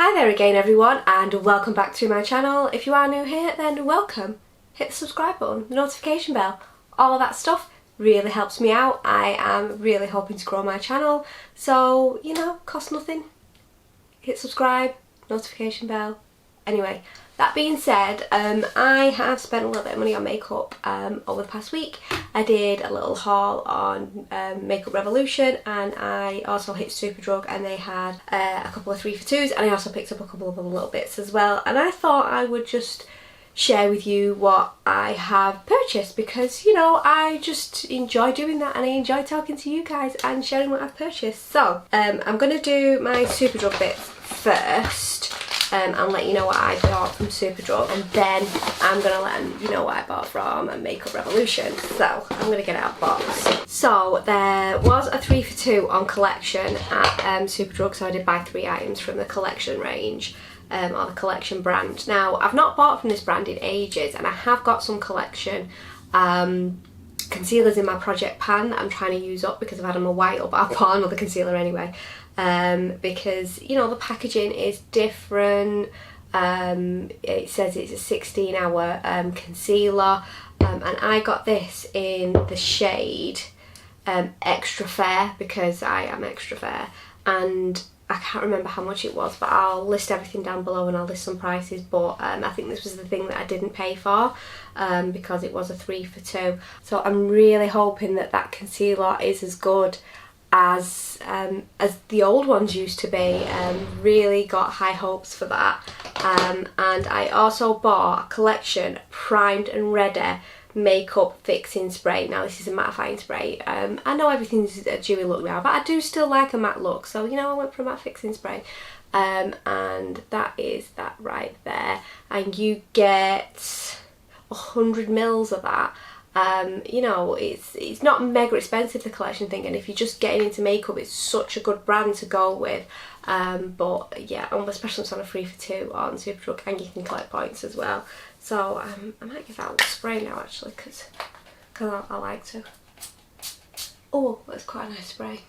Hi there again everyone, and welcome back to my channel. If you are new here, then welcome. Hit the subscribe button, the notification bell, all of that stuff really helps me out. I am really hoping to grow my channel, so you know, costs nothing. Hit subscribe, notification bell. Anyway, that being said, I have spent a little bit of money on makeup over the past week. I did a little haul on Makeup Revolution, and I also hit Superdrug and they had a couple of 3 for 2s, and I also picked up a couple of other little bits as well, and I thought I would just share with you what I have purchased because, you know, I just enjoy doing that and I enjoy talking to you guys and sharing what I've purchased. So I'm going to do my Superdrug bits first. And let you know what I bought from Superdrug, and then I'm going to let you know what I bought from Makeup Revolution. So I'm going to get it out of the box. So there was a 3 for 2 on collection at Superdrug, so I did buy 3 items from the collection range, or the collection brand. Now I've not bought from this brand in ages, and I have got some collection concealers in my project pan that I'm trying to use up because I've had them a while, but I've bought another concealer anyway. Because, you know, the packaging is different. It says it's a 16-hour concealer, and I got this in the shade Extra Fair because I am extra fair, and I can't remember how much it was, but I'll list everything down below and I'll list some prices. But I think this was the thing that I didn't pay for because it was a 3 for 2. So I'm really hoping that that concealer is as good as the old ones used to be. Really got high hopes for that. And I also bought a collection Primed and Ready makeup fixing spray. Now this is a mattifying spray. I know everything's a dewy look now, but I do still like a matte look, so you know, I went for a matte fixing spray. And that is that right there, and you get 100 mils of that. You know, it's not mega expensive, the collection thing, and if you're just getting into makeup, it's such a good brand to go with. But yeah, especially it's on a 3 for 2 on Superdrug, and you can collect points as well. So I might give that a spray now actually, because I like to. Oh, that's quite a nice spray.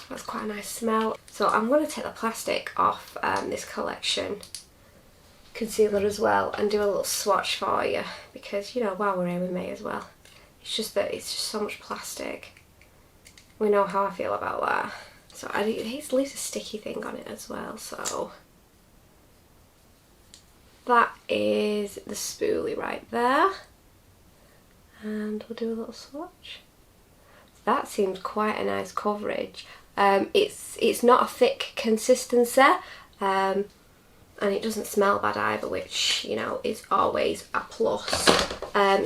That's quite a nice smell. So I'm going to take the plastic off this collection concealer as well and do a little swatch for you, because, you know, while we're here we may as well. It's just that it's just so much plastic. We know how I feel about that. So it leaves a sticky thing on it as well. So that is the spoolie right there, and we'll do a little swatch. That seems quite a nice coverage. It's not a thick consistency, and it doesn't smell bad either, which, you know, is always a plus.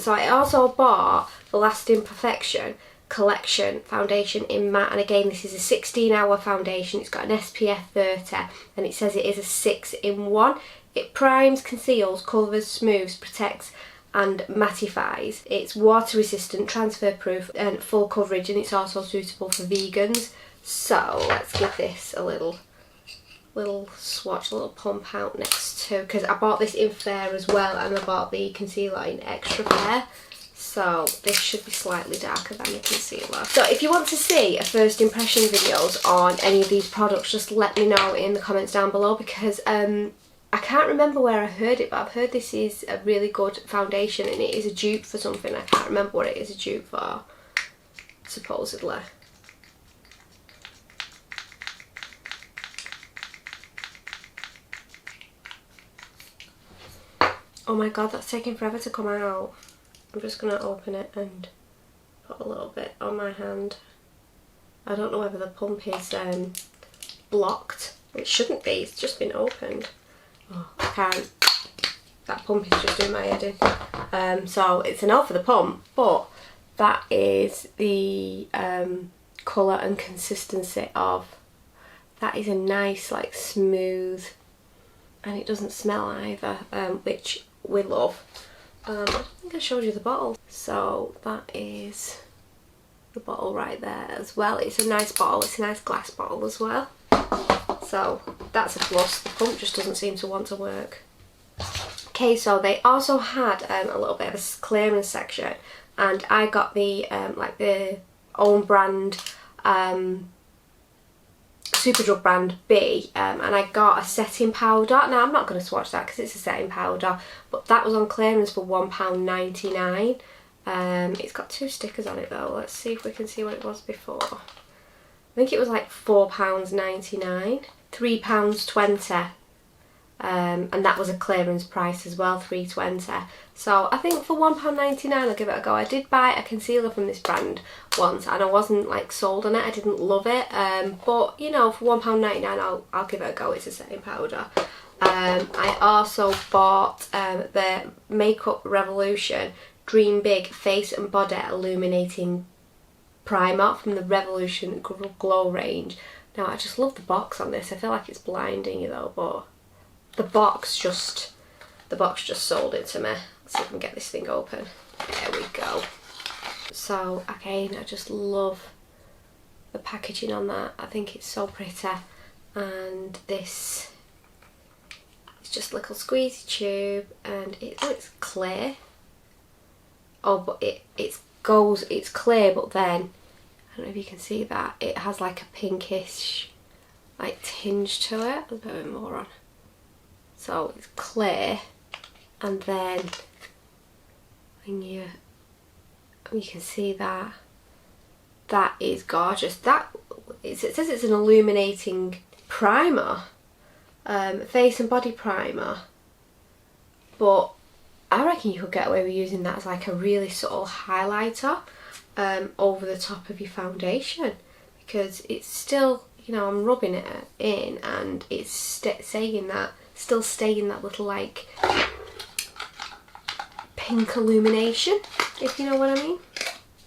So I also bought the Lasting Perfection collection foundation in matte, and again this is a 16-hour foundation. It's got an SPF 30 and it says it is a 6-in-1. It primes, conceals, covers, smooths, protects and mattifies. It's water resistant, transfer proof and full coverage, and it's also suitable for vegans. So let's give this a little swatch, a little pump out next to, because I bought this in Fair as well, and I bought the concealer in Extra Fair. So this should be slightly darker than the concealer. So if you want to see a first impression videos on any of these products, just let me know in the comments down below, because I can't remember where I heard it, but I've heard this is a really good foundation and it is a dupe for something. I can't remember what it is a dupe for, supposedly. Oh my god, that's taking forever to come out. I'm just going to open it and put a little bit on my hand. I don't know whether the pump is blocked. It shouldn't be, it's just been opened. Oh, I can't. That pump is just doing my head in. So it's a no for the pump, but that is the colour and consistency of. That is a nice, like, smooth, and it doesn't smell either, which we love. I think I showed you the bottle. So that is the bottle right there as well. It's a nice bottle, it's a nice glass bottle as well. So that's a plus. The pump just doesn't seem to want to work. Okay, so they also had a little bit of a clearance section, and I got the like the own brand Superdrug brand B, and I got a setting powder. Now I'm not going to swatch that because it's a setting powder, but that was on clearance for £1.99. It's got 2 stickers on it though. Let's see if we can see what it was before. I think it was like £4.99, £3.20. And that was a clearance price as well, £3.20. So I think for £1.99 I'll give it a go. I did buy a concealer from this brand once and I wasn't like sold on it. I didn't love it, but you know, for £1.99 I'll give it a go. It's a setting powder. I also bought the Makeup Revolution Dream Big Face and Body Illuminating Primer from the Revolution Glow range. Now I just love the box on this. I feel like it's blinding you though, but the box just sold it to me. Let's see if I can get this thing open. There we go. So again, I just love the packaging on that. I think it's so pretty. And this is just a little squeezy tube, and it's clear. Oh, but it's clear, but then I don't know if you can see that it has like a pinkish like tinge to it. I'll put a bit more on. So it's clear, and then when you can see that is gorgeous. It says it's an illuminating primer, face and body primer, but I reckon you could get away with using that as like a really subtle highlighter over the top of your foundation, because it's still, you know, I'm rubbing it in and it's still staying that little like pink illumination, if you know what I mean.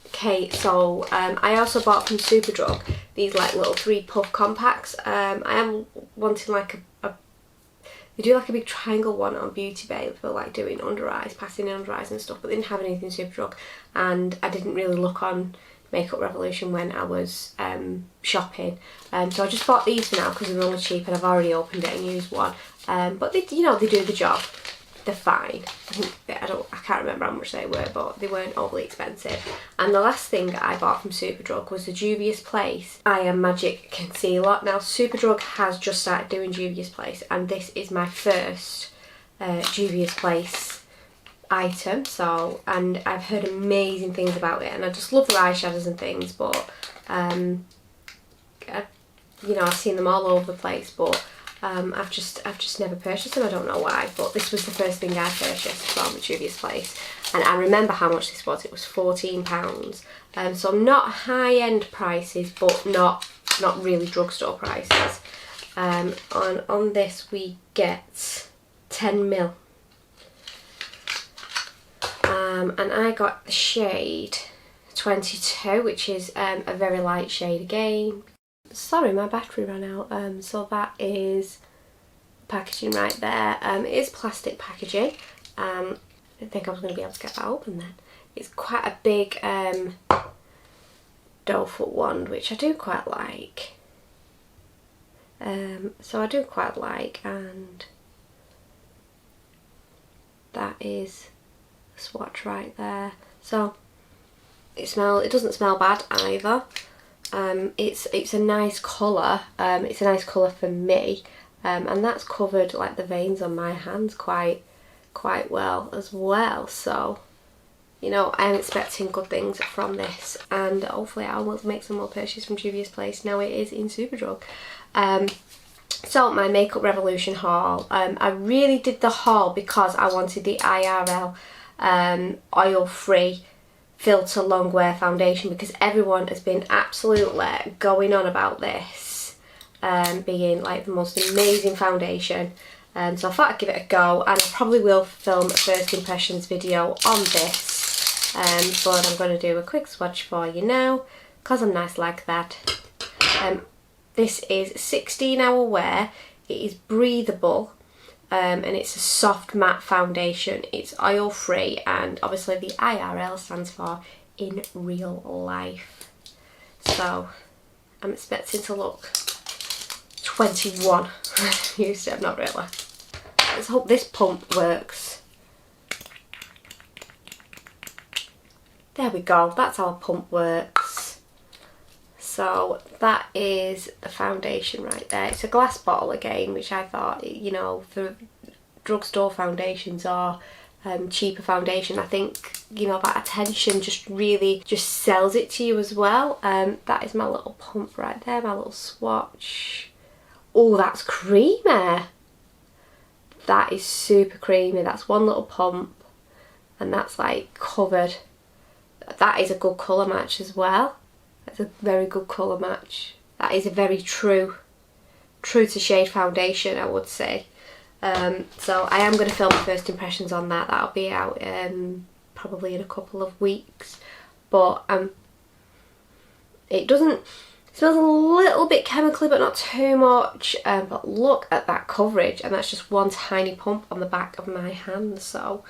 Okay, so I also bought from Superdrug these like little 3 puff compacts. I am wanting like they do like a big triangle one on Beauty Bay for like doing under eyes, passing in under eyes and stuff, but they didn't have anything Superdrug, and I didn't really look on Makeup Revolution when I was shopping, so I just bought these for now because they're only cheap and I've already opened it and used one. But they, you know, they do the job. They're fine. I think I can't remember how much they were, but they weren't overly expensive. And the last thing I bought from Superdrug was the Juvia's Place I Am Magic Concealer. Now Superdrug has just started doing Juvia's Place, and this is my first Juvia's Place item. So, and I've heard amazing things about it, and I just love their eyeshadows and things. But you know, I've seen them all over the place, but I've just never purchased them. I don't know why, but this was the first thing I purchased from Juvia's Place, and I remember how much this was. It was £14. So not high-end prices, but not really drugstore prices. On this we get 10ml, and I got the shade 22, which is a very light shade again. Sorry, my battery ran out, so that is packaging right there. It is plastic packaging. I didn't think I was going to be able to get that open then. It's quite a big doe foot wand, which I do quite like. So I do quite like, and that is a swatch right there. So it doesn't smell bad either. It's a nice colour. It's a nice colour for me, and that's covered like the veins on my hands quite well as well. So, you know, I'm expecting good things from this, and hopefully I will make some more purchases from Juvia's Place now it is in Superdrug. So my Makeup Revolution haul. I really did the haul because I wanted the IRL oil-free filter long wear foundation, because everyone has been absolutely going on about this being like the most amazing foundation. So I thought I'd give it a go, and I probably will film a first impressions video on this, but I'm going to do a quick swatch for you now because I'm nice like that. This is 16-hour wear. It is breathable, and it's a soft matte foundation. It's oil free, and obviously the IRL stands for in real life. So I'm expecting to look 21. Used to, not really. Let's hope this pump works. There we go, that's how a pump works. So that is the foundation right there. It's a glass bottle again, which I thought, you know, the drugstore foundations are cheaper foundation. I think, you know, that attention just really just sells it to you as well. That is my little pump right there, my little swatch. Oh, that's creamy. That is super creamy. That's one little pump and that's like covered. That is a good colour match as well. That's a very good colour match. That is a very true to shade foundation, I would say. So I am going to film first impressions on that. That'll be out probably in a couple of weeks. But it smells a little bit chemically, but not too much. But look at that coverage, and that's just one tiny pump on the back of my hand. So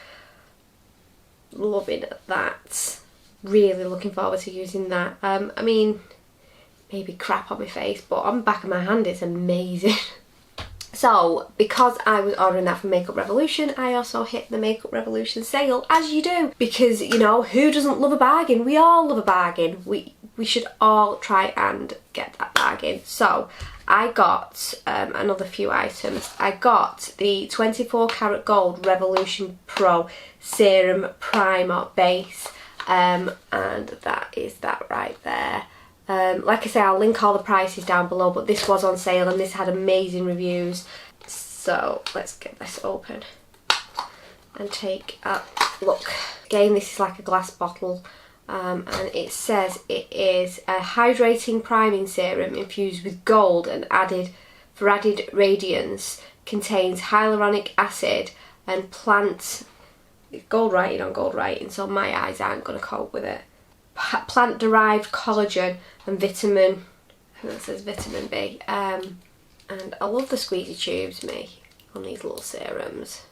loving that. Really looking forward to using that. I mean, maybe crap on my face, but on the back of my hand it's amazing. So because I was ordering that from Makeup Revolution, I also hit the Makeup Revolution sale, as you do, because, you know, who doesn't love a bargain? We all love a bargain. We should all try and get that bargain. So I got another few items. I got the 24 karat gold Revolution Pro Serum Primer Base. And that is that right there. Like I say, I'll link all the prices down below, but this was on sale and this had amazing reviews. So let's get this open and take a look. Again, this is like a glass bottle, and it says it is a hydrating priming serum infused with gold and added radiance, contains hyaluronic acid and plant. Gold writing on gold writing, so my eyes aren't going to cope with it. Plant derived collagen and vitamin, I think that says vitamin B. And I love the squeezy tubes, me, on these little serums.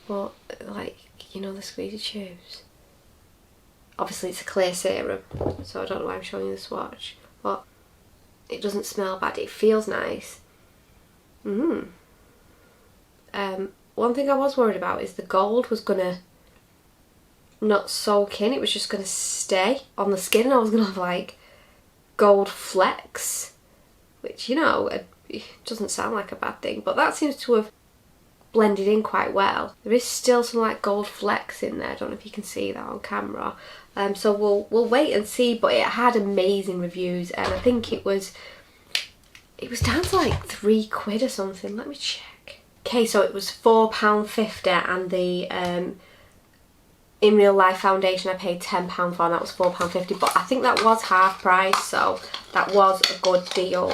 But like, you know, the squeezy tubes. Obviously it's a clear serum, so I don't know why I'm showing you the swatch. But it doesn't smell bad, it feels nice. One thing I was worried about is the gold was gonna not soak in, it was just gonna stay on the skin and I was gonna have like gold flecks, which, you know, it doesn't sound like a bad thing, but that seems to have blended in quite well. There is still some like gold flecks in there, I don't know if you can see that on camera. So we'll wait and see, but it had amazing reviews and I think it was down to like £3 or something. Let me check. Okay, so it was £4.50 and the In Real Life foundation I paid £10 for and that was £4.50, but I think that was half price, so that was a good deal.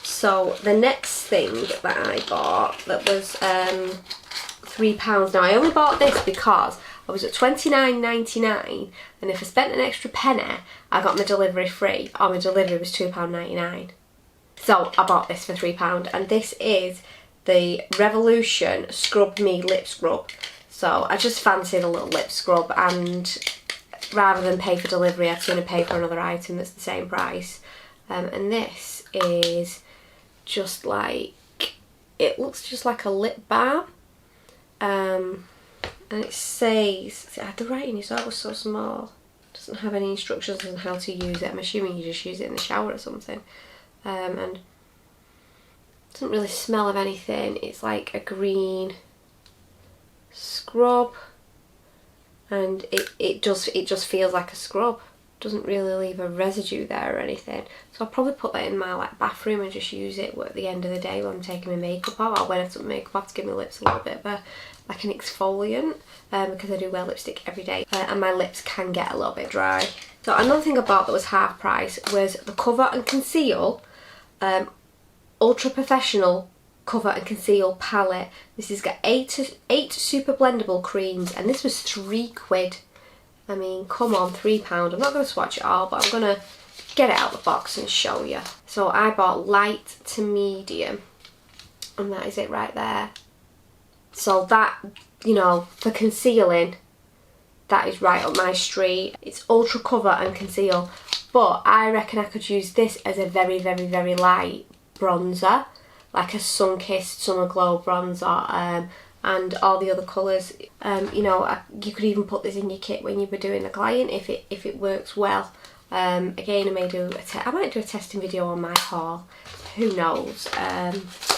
So the next thing that I bought that was £3. Now I only bought this because I was at £29.99 and if I spent an extra penny I got my delivery free, or my delivery was £2.99. So I bought this for £3 and this is the Revolution Scrub Me Lip Scrub. So I just fancied a little lip scrub and rather than pay for delivery I'd sooner pay for another item that's the same price. And this is just like, it looks just like a lip balm. And it says, the writing is always so small. It doesn't have any instructions on how to use it. I'm assuming you just use it in the shower or something. And doesn't really smell of anything. It's like a green scrub and it just feels like a scrub. Doesn't really leave a residue there or anything. So I'll probably put that in my like bathroom and just use it at the end of the day when I'm taking my makeup off, or when I put my makeup off to give my lips a little bit of a, like an exfoliant, because I do wear lipstick every day and my lips can get a little bit dry. So another thing I bought that was half price was the Cover and Conceal Ultra Professional Cover and Conceal palette. This has got eight super blendable creams and this was £3. I mean, come on, £3. I'm not going to swatch it all, but I'm going to get it out of the box and show you. So I bought light to medium and that is it right there. So that, you know, for concealing, that is right up my street. It's Ultra Cover and Conceal, but I reckon I could use this as a very, very, very light bronzer, like a sun-kissed summer glow bronzer. and all the other colours. You know, you could even put this in your kit when you were doing a client if it works well. Again, I might do a testing video on my haul, who knows,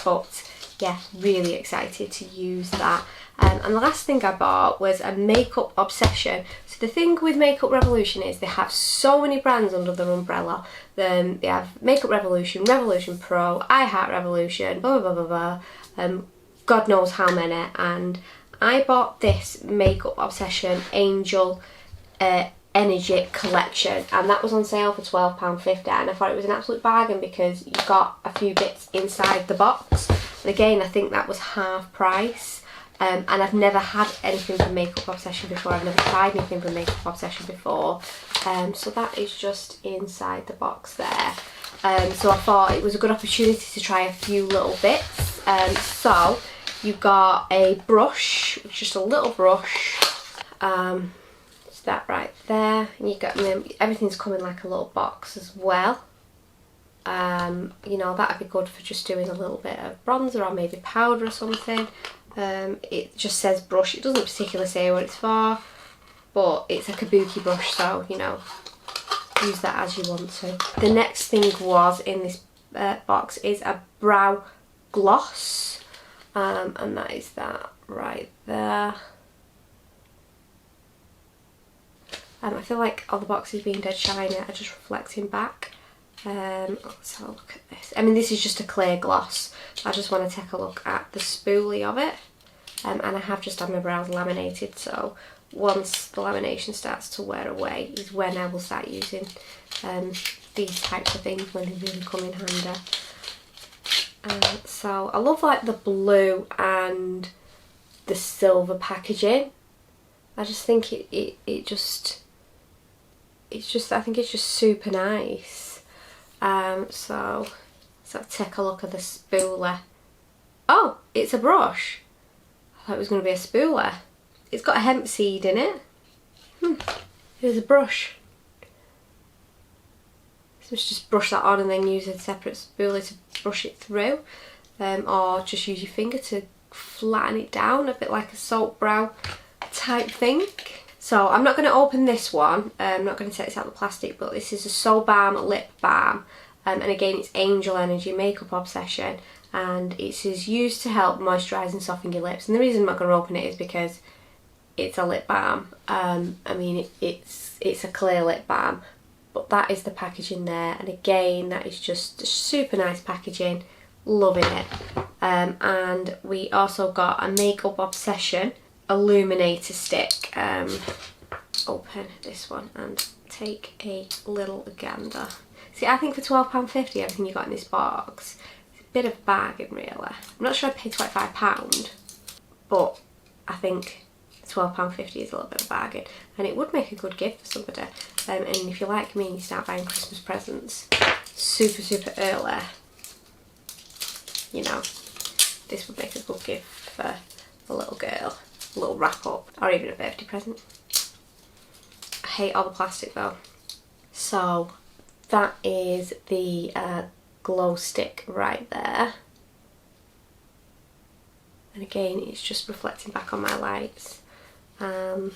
but yeah, really excited to use that. And the last thing I bought was a makeup obsession. So the thing with Makeup Revolution is they have so many brands under their umbrella. They have Makeup Revolution, Revolution Pro, I Heart Revolution, blah blah blah blah blah, God knows how many. And I bought this Makeup Obsession Angel Energy collection, and that was on sale for £12.50, and I thought it was an absolute bargain because you got a few bits inside the box. And again, I think that was half price. And I've never had anything from Makeup Obsession before. I've never tried anything from Makeup Obsession before. So that is just inside the box there. So I thought it was a good opportunity to try a few little bits. So you got a brush, just a little brush. It's that right there. And you got everything's coming like a little box as well. You know, that'd be good for just doing a little bit of bronzer or maybe powder or something. It just says brush, it doesn't particularly say what it's for, but it's a kabuki brush, so you know, use that as you want to. The next thing was in this box is a brow gloss, and that is that right there. I feel like all the boxes being dead shiny are just reflecting back. Let's have a look at this. I mean, this is just a clear gloss. I just want to take a look at the spoolie of it. And I have just had my brows laminated, so once the lamination starts to wear away is when I will start using these types of things, when they really come in handy. So I love like the blue and the silver packaging. I just think I think it's just super nice. So let's take a look at the spoolie. Oh, it's a brush. I thought it was going to be a spoolie. It's got a hemp seed in it. Here's a brush. So just brush that on and then use a separate spoolie to brush it through. Or just use your finger to flatten it down, a bit like a salt brow type thing. So I'm not going to open this one. I'm not going to take this out of the plastic, but this is a Soul Balm Lip Balm. And again, it's Angel Energy Makeup Obsession, and it is used to help moisturise and soften your lips. And the reason I'm not going to open it is because it's a lip balm. I mean, it's a clear lip balm, but that is the packaging there. And again, that is just super nice packaging. Loving it. And we also got a Makeup Obsession Illuminator Stick. Open this one and take a little gander. See, I think for £12.50, everything you got in this box is a bit of a bargain, really. I'm not sure I'd pay £25, but I think £12.50 is a little bit of a bargain, and it would make a good gift for somebody. And if you're like me and you start buying Christmas presents super early, you know, this would make a good gift for a little girl, a little wrap up, or even a birthday present. I hate all the plastic though. So that is the glow stick right there. And again, it's just reflecting back on my lights. Doesn't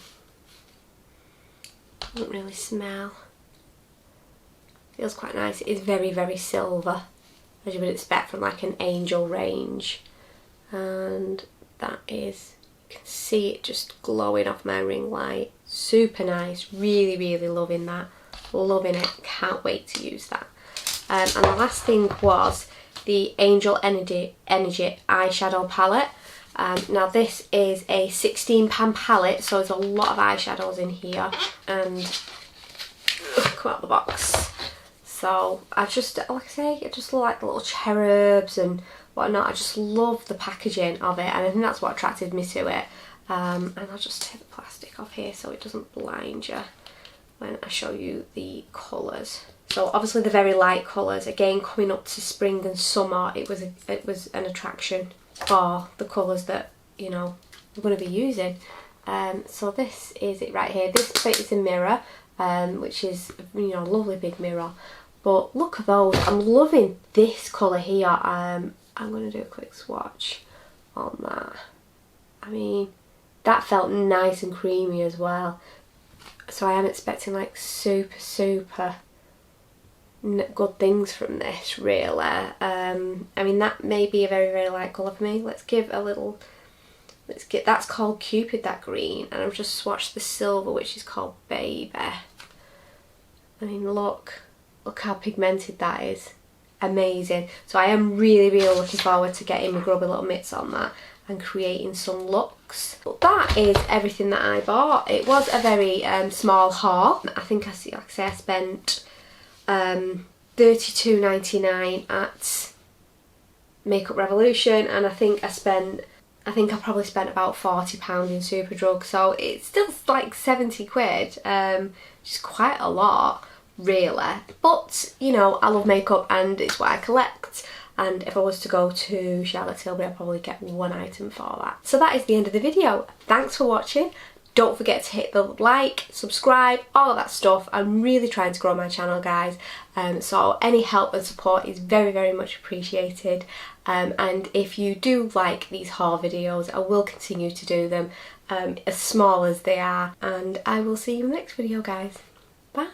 really smell. Feels quite nice. It is very silver, as you would expect from like an Angel range. And that is, you can see it just glowing off my ring light. Super nice. Really loving that. Loving it. Can't wait to use that. And the last thing was the Angel Energy eyeshadow palette. Now this is a £16 palette, so there's a lot of eyeshadows in here, and come out the box. So I just, like I say, I just like the little cherubs and whatnot. I just love the packaging of it, and I think that's what attracted me to it. And I'll just take the plastic off here so it doesn't blind you when I show you the colours. So obviously the very light colours, again coming up to spring and summer, it was an attraction for the colours that, you know, we're going to be using. So this is it right here. This bit is a mirror, which is, you know, a lovely big mirror. But look at those. I'm loving this colour here. I'm going to do a quick swatch on that. I mean, that felt nice and creamy as well. So I am expecting like super good things from this, really. I mean, that may be a very light colour for me. Let's give a little, that's called Cupid, that green, and I've just swatched the silver, which is called Baby. I mean, look how pigmented that is. Amazing. So I am really looking forward to getting my grubby little mitts on that and creating some looks. But that is everything that I bought. It was a very small haul. I think I spent $32.99 at Makeup Revolution, and I think I probably spent about £40 in Superdrug, so it's still like 70 quid, which is quite a lot, really. But, you know, I love makeup and it's what I collect, and if I was to go to Charlotte Tilbury, I'd probably get one item for that. So that is the end of the video. Thanks for watching. Don't forget to hit the like, subscribe, all of that stuff. I'm really trying to grow my channel, guys, so any help and support is very much appreciated. And if you do like these haul videos, I will continue to do them, as small as they are, and I will see you in the next video, guys. Bye!